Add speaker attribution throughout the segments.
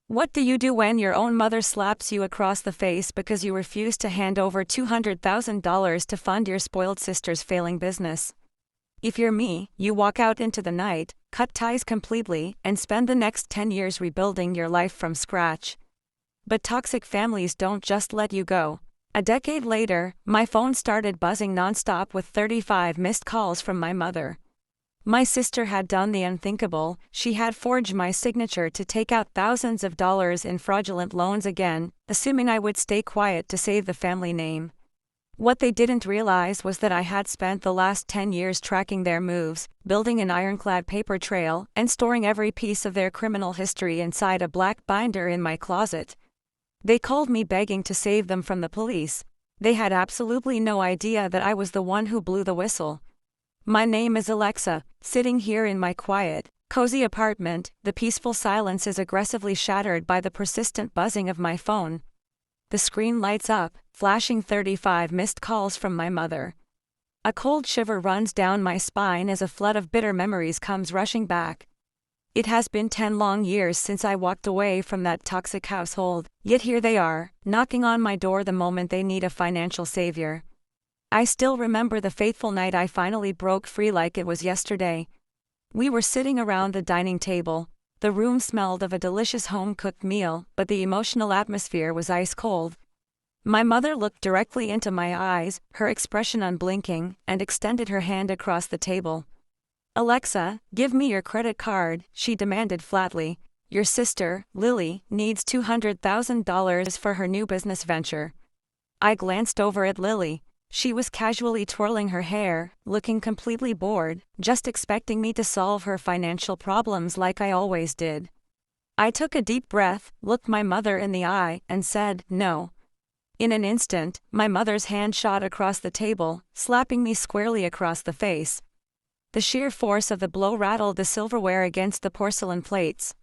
Speaker 1: What do you do when your own mother slaps you across the face because you refuse to hand over $200,000 to fund your spoiled sister's failing business? If you're me, you walk out into the night, cut ties completely, and spend the next 10 years rebuilding your life from scratch. But toxic families don't just let you go. A decade later, my phone started buzzing nonstop with 35 missed calls from my mother. My sister had done the unthinkable. She had forged my signature to take out thousands of dollars in fraudulent loans again, assuming I would stay quiet to save the family name. What they didn't realize was that I had spent the last 10 years tracking their moves, building an ironclad paper trail, and storing every piece of their criminal history inside a black binder in my closet. They called me begging to save them from the police. They had absolutely no idea that I was the one who blew the whistle. My name is Alexa, sitting here in my quiet, cozy apartment. The peaceful silence is aggressively shattered by the persistent buzzing of my phone. The screen lights up, flashing 35 missed calls from my mother. A cold shiver runs down my spine as a flood of bitter memories comes rushing back. It has been 10 long years since I walked away from that toxic household, yet here they are, knocking on my door the moment they need a financial savior. I still remember the fateful night I finally broke free like it was yesterday. We were sitting around the dining table. The room smelled of a delicious home-cooked meal, but the emotional atmosphere was ice cold. My mother looked directly into my eyes, her expression unblinking, and extended her hand across the table. "Alexa, give me your credit card," she demanded flatly. "Your sister, Lily, needs $200,000 for her new business venture." I glanced over at Lily. She was casually twirling her hair, looking completely bored, just expecting me to solve her financial problems like I always did. I took a deep breath, looked my mother in the eye, and said, "No." In an instant, my mother's hand shot across the table, slapping me squarely across the face. The sheer force of the blow rattled the silverware against the porcelain plates.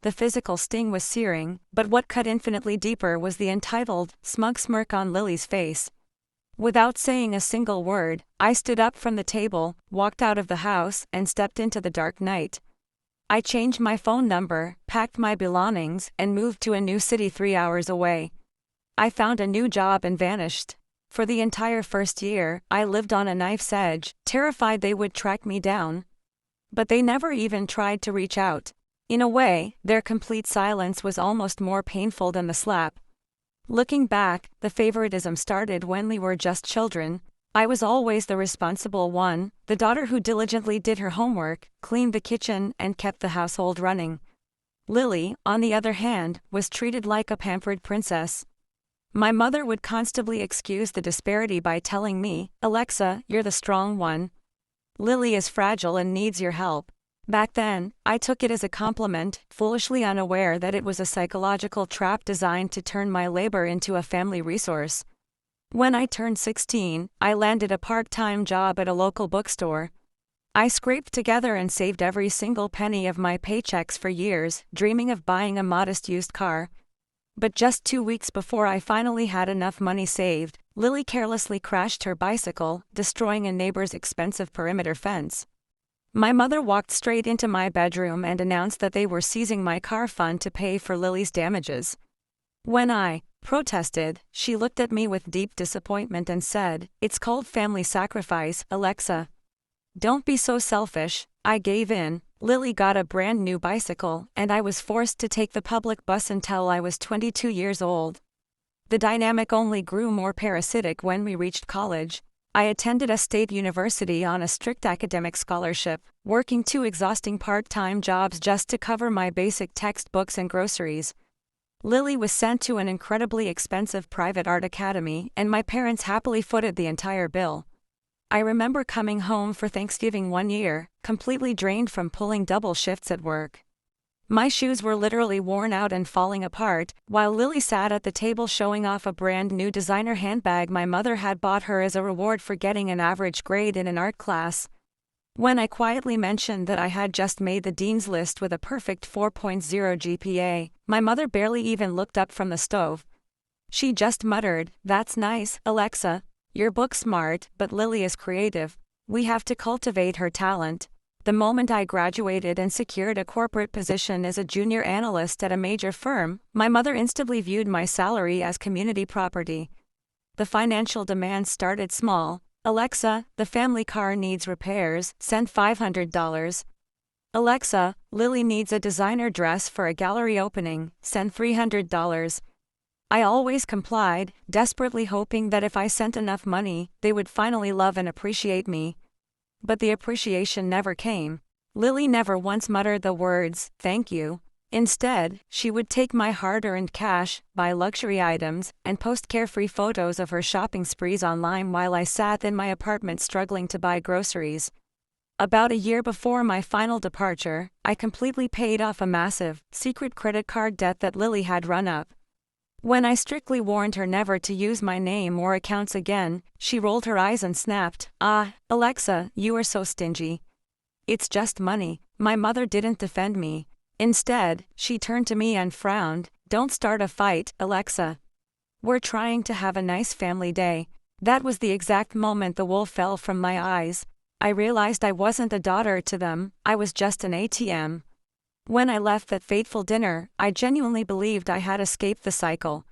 Speaker 1: The physical sting was searing, but what cut infinitely deeper was the entitled, smug smirk on Lily's face. Without saying a single word, I stood up from the table, walked out of the house, and stepped into the dark night. I changed my phone number, packed my belongings, and moved to a new city 3 hours away. I found a new job and vanished. For the entire first year, I lived on a knife's edge, terrified they would track me down. But they never even tried to reach out. In a way, their complete silence was almost more painful than the slap. Looking back, the favoritism started when we were just children. I was always the responsible one, the daughter who diligently did her homework, cleaned the kitchen, and kept the household running. Lily, on the other hand, was treated like a pampered princess. My mother would constantly excuse the disparity by telling me, "Alexa, you're the strong one. Lily is fragile and needs your help." Back then, I took it as a compliment, foolishly unaware that it was a psychological trap designed to turn my labor into a family resource. When I turned 16, I landed a part-time job at a local bookstore. I scraped together and saved every single penny of my paychecks for years, dreaming of buying a modest used car. But just 2 weeks before I finally had enough money saved, Lily carelessly crashed her bicycle, destroying a neighbor's expensive perimeter fence. My mother walked straight into my bedroom and announced that they were seizing my car fund to pay for Lily's damages. When I protested, she looked at me with deep disappointment and said, "It's called family sacrifice, Alexa. Don't be so selfish." I gave in. Lily got a brand new bicycle, and I was forced to take the public bus until I was 22 years old. The dynamic only grew more parasitic when we reached college. I attended a state university on a strict academic scholarship, working 2 exhausting part-time jobs just to cover my basic textbooks and groceries. Lily was sent to an incredibly expensive private art academy, and my parents happily footed the entire bill. I remember coming home for Thanksgiving one year, completely drained from pulling double shifts at work. My shoes were literally worn out and falling apart, while Lily sat at the table showing off a brand new designer handbag my mother had bought her as a reward for getting an average grade in an art class. When I quietly mentioned that I had just made the dean's list with a perfect 4.0 GPA, my mother barely even looked up from the stove. She just muttered, "That's nice, Alexa. You're book smart, but Lily is creative. We have to cultivate her talent." The moment I graduated and secured a corporate position as a junior analyst at a major firm, my mother instantly viewed my salary as community property. The financial demands started small. Alexa, the family car needs repairs, send $500. Alexa, Lily needs a designer dress for a gallery opening, send $300. I always complied, desperately hoping that if I sent enough money, they would finally love and appreciate me. But the appreciation never came. Lily never once muttered the words, "Thank you." Instead, she would take my hard-earned cash, buy luxury items, and post carefree photos of her shopping sprees online while I sat in my apartment struggling to buy groceries. About a year before my final departure, I completely paid off a massive, secret credit card debt that Lily had run up. When I strictly warned her never to use my name or accounts again, she rolled her eyes and snapped, "Ah, Alexa, you are so stingy. It's just money." My mother didn't defend me. Instead, she turned to me and frowned, "Don't start a fight, Alexa. We're trying to have a nice family day." That was the exact moment the wool fell from my eyes. I realized I wasn't a daughter to them, I was just an ATM. When I left that fateful dinner, I genuinely believed I had escaped the cycle.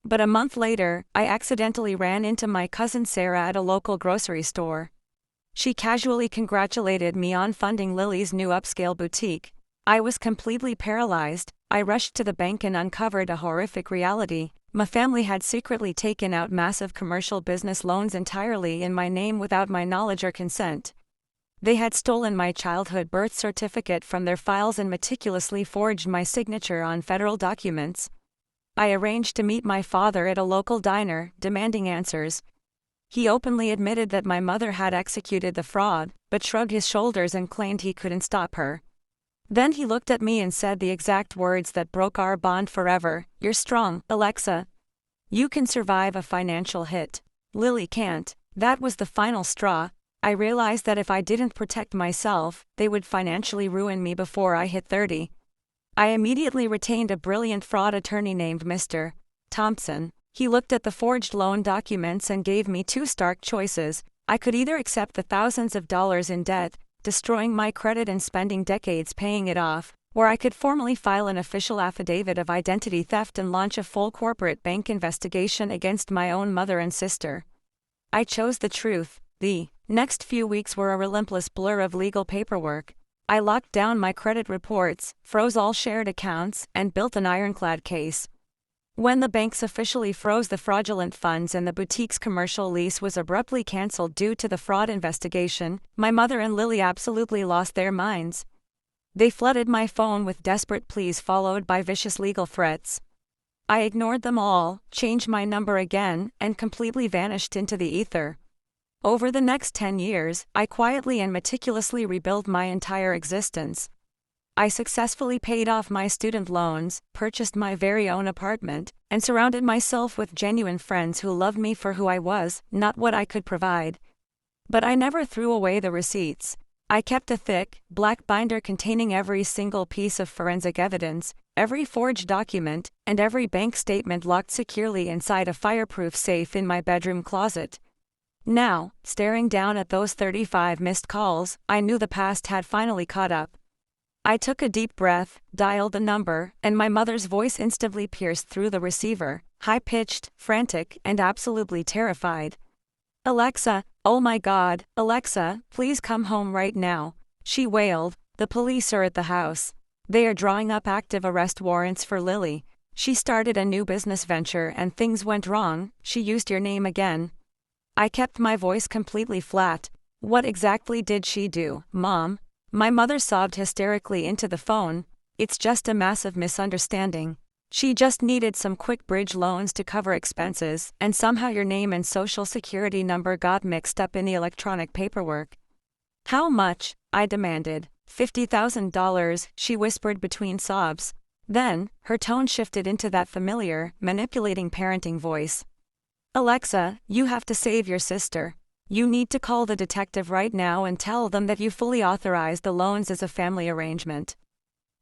Speaker 1: But a month later, I accidentally ran into my cousin Sarah at a local grocery store. She casually congratulated me on funding Lily's new upscale boutique. I was completely paralyzed. I rushed to the bank and uncovered a horrific reality. My family had secretly taken out massive commercial business loans entirely in my name without my knowledge or consent. They had stolen my childhood birth certificate from their files and meticulously forged my signature on federal documents. I arranged to meet my father at a local diner, demanding answers. He openly admitted that my mother had executed the fraud, but shrugged his shoulders and claimed he couldn't stop her. Then he looked at me and said the exact words that broke our bond forever, "You're strong, Alexa. You can survive a financial hit. Lily can't." That was the final straw. I realized that if I didn't protect myself, they would financially ruin me before I hit 30. I immediately retained a brilliant fraud attorney named Mr. Thompson. He looked at the forged loan documents and gave me two stark choices. I could either accept the thousands of dollars in debt, destroying my credit and spending decades paying it off, or I could formally file an official affidavit of identity theft and launch a full corporate bank investigation against my own mother and sister. I chose the truth. The next few weeks were a relentless blur of legal paperwork. I locked down my credit reports, froze all shared accounts, and built an ironclad case. When the banks officially froze the fraudulent funds and the boutique's commercial lease was abruptly cancelled due to the fraud investigation, my mother and Lily absolutely lost their minds. They flooded my phone with desperate pleas followed by vicious legal threats. I ignored them all, changed my number again, and completely vanished into the ether. Over the next 10 years, I quietly and meticulously rebuilt my entire existence. I successfully paid off my student loans, purchased my very own apartment, and surrounded myself with genuine friends who loved me for who I was, not what I could provide. But I never threw away the receipts. I kept a thick, black binder containing every single piece of forensic evidence, every forged document, and every bank statement locked securely inside a fireproof safe in my bedroom closet. Now, staring down at those 35 missed calls, I knew the past had finally caught up. I took a deep breath, dialed the number, and my mother's voice instantly pierced through the receiver, high-pitched, frantic, and absolutely terrified. "Alexa, oh my God, Alexa, please come home right now," she wailed. "The police are at the house. They are drawing up active arrest warrants for Lily. She started a new business venture and things went wrong, she used your name again." I kept my voice completely flat. "What exactly did she do, Mom?" My mother sobbed hysterically into the phone. "It's just a massive misunderstanding. She just needed some quick bridge loans to cover expenses, and somehow your name and social security number got mixed up in the electronic paperwork." "How much?" I demanded. $50,000, she whispered between sobs. Then, her tone shifted into that familiar, manipulating parenting voice. "Alexa, you have to save your sister. You need to call the detective right now and tell them that you fully authorized the loans as a family arrangement.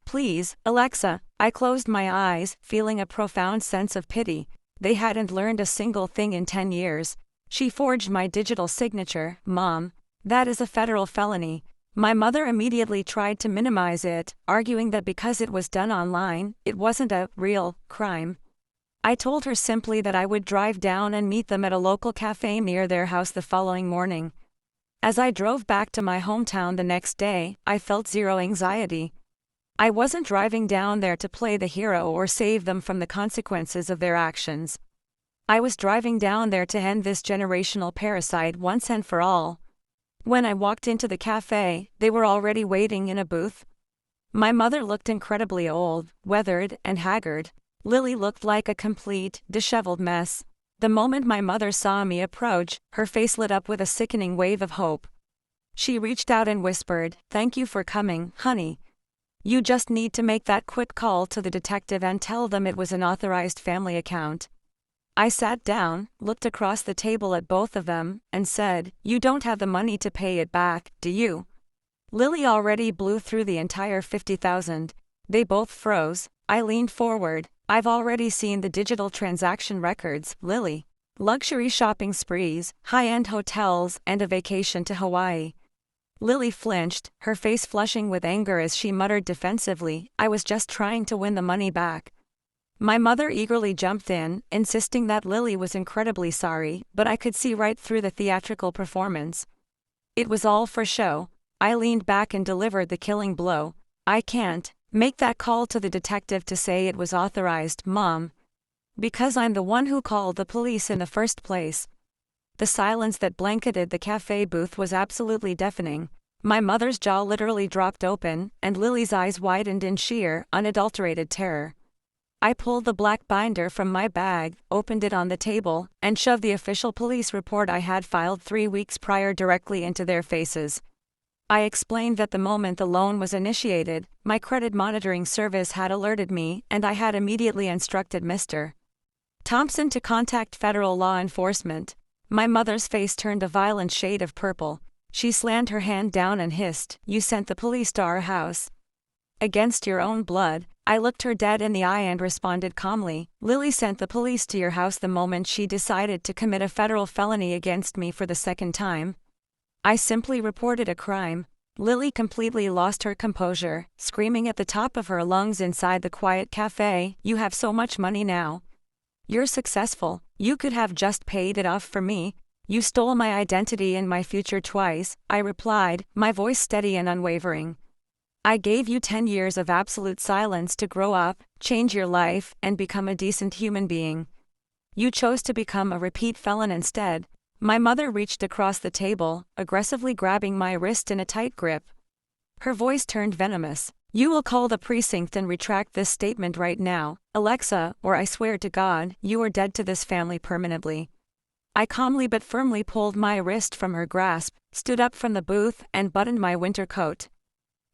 Speaker 1: Please, Alexa." I closed my eyes, feeling a profound sense of pity. They hadn't learned a single thing in 10 years. "She forged my digital signature, Mom. That is a federal felony. My mother immediately tried to minimize it, arguing that because it was done online, it wasn't a real crime. I told her simply that I would drive down and meet them at a local cafe near their house the following morning. As I drove back to my hometown the next day, I felt zero anxiety. I wasn't driving down there to play the hero or save them from the consequences of their actions. I was driving down there to end this generational parasite once and for all. When I walked into the cafe, they were already waiting in a booth. My mother looked incredibly old, weathered, and haggard. Lily looked like a complete, disheveled mess. The moment my mother saw me approach, her face lit up with a sickening wave of hope. She reached out and whispered, "Thank you for coming, honey. You just need to make that quick call to the detective and tell them it was an authorized family account." I sat down, looked across the table at both of them, and said, "You don't have the money to pay it back, do you?" Lily already blew through the entire $50,000. They both froze. I leaned forward. "I've already seen the digital transaction records, Lily. Luxury shopping sprees, high-end hotels, and a vacation to Hawaii." Lily flinched, her face flushing with anger as she muttered defensively, "I was just trying to win the money back." My mother eagerly jumped in, insisting that Lily was incredibly sorry, but I could see right through the theatrical performance. It was all for show. I leaned back and delivered the killing blow. "I can't make that call to the detective to say it was authorized, Mom. Because I'm the one who called the police in the first place." The silence that blanketed the cafe booth was absolutely deafening. My mother's jaw literally dropped open, and Lily's eyes widened in sheer, unadulterated terror. I pulled the black binder from my bag, opened it on the table, and shoved the official police report I had filed 3 weeks prior directly into their faces. I explained that the moment the loan was initiated, my credit monitoring service had alerted me, and I had immediately instructed Mr. Thompson to contact federal law enforcement. My mother's face turned a violent shade of purple. She slammed her hand down and hissed, "You sent the police to our house. Against your own blood." I looked her dead in the eye and responded calmly, "Lily sent the police to your house the moment she decided to commit a federal felony against me for the second time. I simply reported a crime." Lily completely lost her composure, screaming at the top of her lungs inside the quiet cafe, "You have so much money now. You're successful. You could have just paid it off for me. You stole my identity and my future twice," I replied, my voice steady and unwavering. "I gave you 10 years of absolute silence to grow up, change your life, and become a decent human being. You chose to become a repeat felon instead." My mother reached across the table, aggressively grabbing my wrist in a tight grip. Her voice turned venomous. "You will call the precinct and retract this statement right now, Alexa, or I swear to God, you are dead to this family permanently." I calmly but firmly pulled my wrist from her grasp, stood up from the booth, and buttoned my winter coat.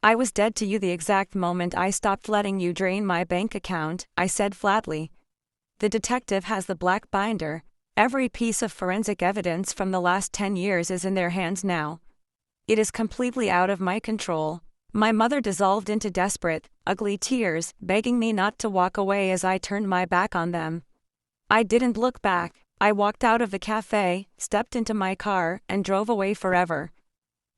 Speaker 1: "I was dead to you the exact moment I stopped letting you drain my bank account," I said flatly. "The detective has the black binder. Every piece of forensic evidence from the last 10 years is in their hands now. It is completely out of my control." My mother dissolved into desperate, ugly tears, begging me not to walk away as I turned my back on them. I didn't look back. I walked out of the cafe, stepped into my car, and drove away forever.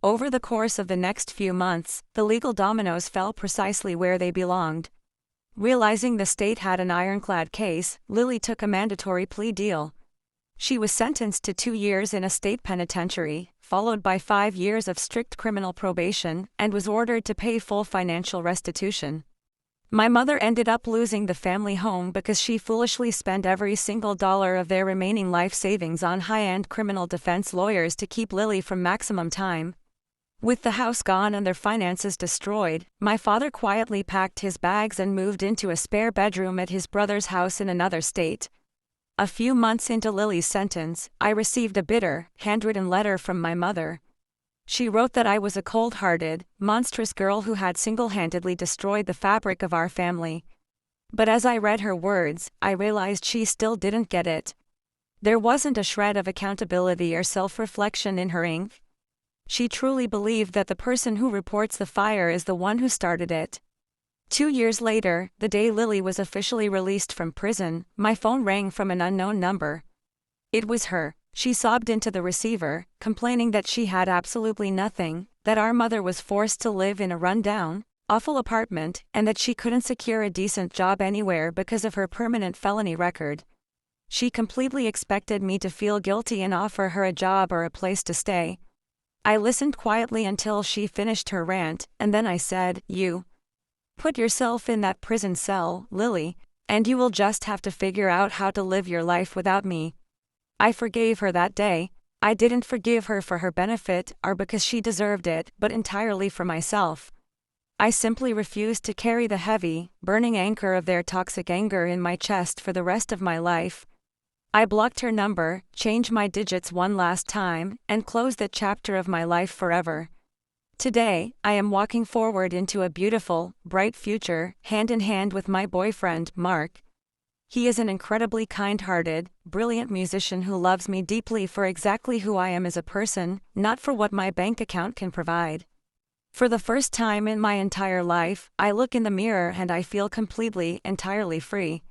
Speaker 1: Over the course of the next few months, the legal dominoes fell precisely where they belonged. Realizing the state had an ironclad case, Lily took a mandatory plea deal. She was sentenced to 2 years in a state penitentiary, followed by 5 years of strict criminal probation, and was ordered to pay full financial restitution. My mother ended up losing the family home because she foolishly spent every single dollar of their remaining life savings on high-end criminal defense lawyers to keep Lily from maximum time. With the house gone and their finances destroyed, my father quietly packed his bags and moved into a spare bedroom at his brother's house in another state. A few months into Lily's sentence, I received a bitter, handwritten letter from my mother. She wrote that I was a cold-hearted, monstrous girl who had single-handedly destroyed the fabric of our family. But as I read her words, I realized she still didn't get it. There wasn't a shred of accountability or self-reflection in her ink. She truly believed that the person who reports the fire is the one who started it. 2 years later, the day Lily was officially released from prison, my phone rang from an unknown number. It was her. She sobbed into the receiver, complaining that she had absolutely nothing, that our mother was forced to live in a rundown, awful apartment, and that she couldn't secure a decent job anywhere because of her permanent felony record. She completely expected me to feel guilty and offer her a job or a place to stay. I listened quietly until she finished her rant, and then I said, "You put yourself in that prison cell, Lily, and you will just have to figure out how to live your life without me." I forgave her that day. I didn't forgive her for her benefit or because she deserved it, but entirely for myself. I simply refused to carry the heavy, burning anchor of their toxic anger in my chest for the rest of my life. I blocked her number, changed my digits one last time, and closed that chapter of my life forever. Today, I am walking forward into a beautiful, bright future, hand in hand with my boyfriend, Mark. He is an incredibly kind-hearted, brilliant musician who loves me deeply for exactly who I am as a person, not for what my bank account can provide. For the first time in my entire life, I look in the mirror and I feel completely, entirely free.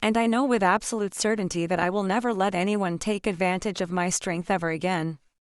Speaker 1: And I know with absolute certainty that I will never let anyone take advantage of my strength ever again.